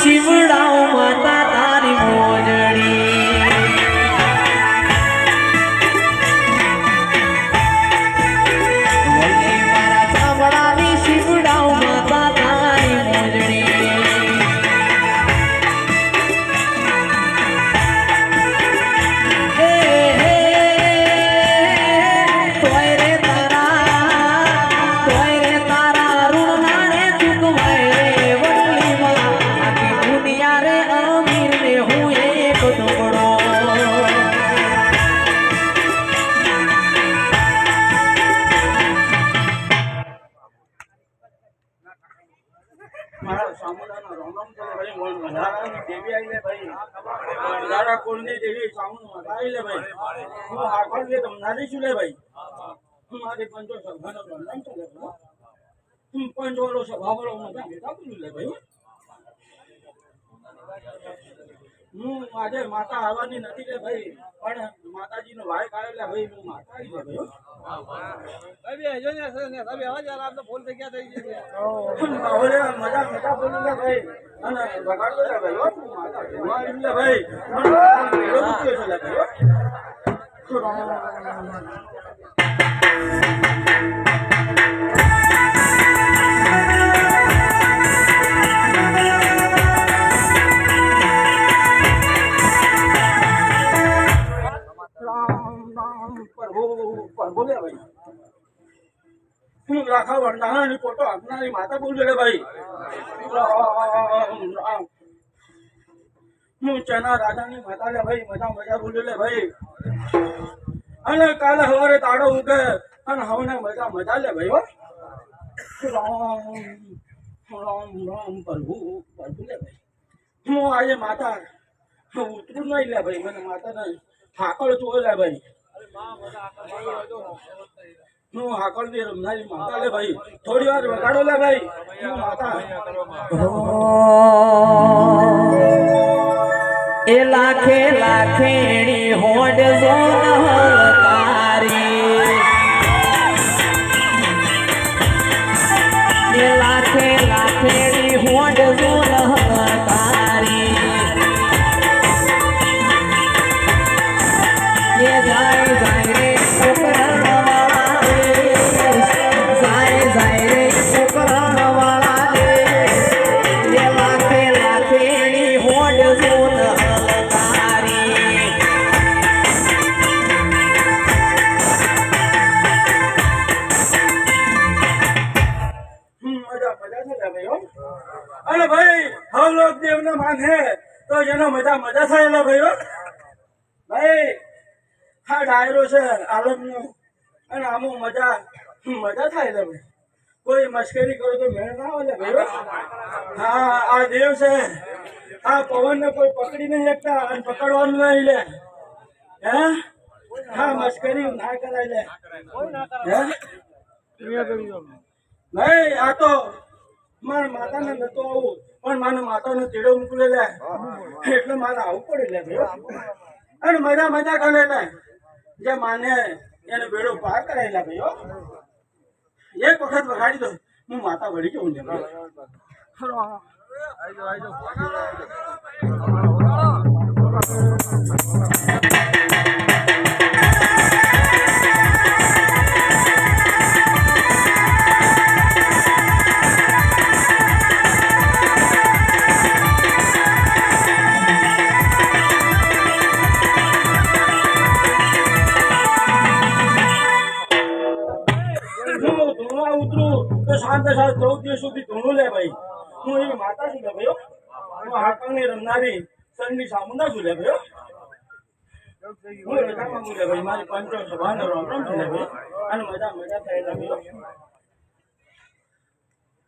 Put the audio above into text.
શિવડાવ માતા તારી મોજડી આજે માતા આવવાની નથી લે ભાઈ પણ માતાજી નો વાયક આવેલા ભાઈ હું માતા આવી મજા મજા બોલું લે ભાઈ અને વગાડતો લે ભાઈ માતા ભાઈ રાખા વંડાની ફોટો આપનારી માતા બોલ રે ભાઈ હું ચના રાજાની માતા લે ભાઈ મજા મજા બોલ લે ભાઈ અને કાલે સવારે તાળો ઉગે અને હવે મજા મજા લે ભાઈ રામ રામ રામ પ્રભુ પ્રભુ લે ભાઈ હું આજે માતા ઉતરું નહીં લે ભાઈ મને માતા ને હાકળ ચોર લે ભાઈ હું હાકળ ની રમનારી માતા લે ભાઈ થોડી વાર વગાડો લે ભાઈ હું માતા એ લાખે લાખેણી હોડ જોન હલકારી એ લાખે લાખેણી હોડ જોન હલકારી એ જાય જાય રે તો જેનો મજા મજા થાય ભાઈઓ ભાઈ હા ડાયરો છે આલમ નો અને આમો મજા મજા થાય ભાઈ કોઈ મશ્કરી કરો તો મેળ ના આવે ભાઈઓ હા આ દેવ છે આ પવન ને કોઈ પકડી નહીં શકતા અને પકડવાનું નહીં લે હે હા મશ્કરી ના કરાય લે ભાઈ આ તો મારા માતા ને નતો આવું પણ મારા માતા નો ચેડો મૂકલે લે એટલે મારે આવું પડે લે ભાઈ અને મજા મજા કરે ને જે માને એને બેડો પાર કરાયેલા ભાઈઓ એક વખત વગાડી દો હું માતા વળી જઉં લે શાંત 14 દિવસ સુધી ધૂણું લે ભાઈ હું એવી માતા છું લે ભાઈઓ હું હાકણની રમનારી સનની સામુંડા છું લે ભાઈઓ હું રજા માંગુ લે ભાઈ મારી પંચો સભાનો રામ રામ છું લે ભાઈ અને મજા મજા થાય લે ભાઈઓ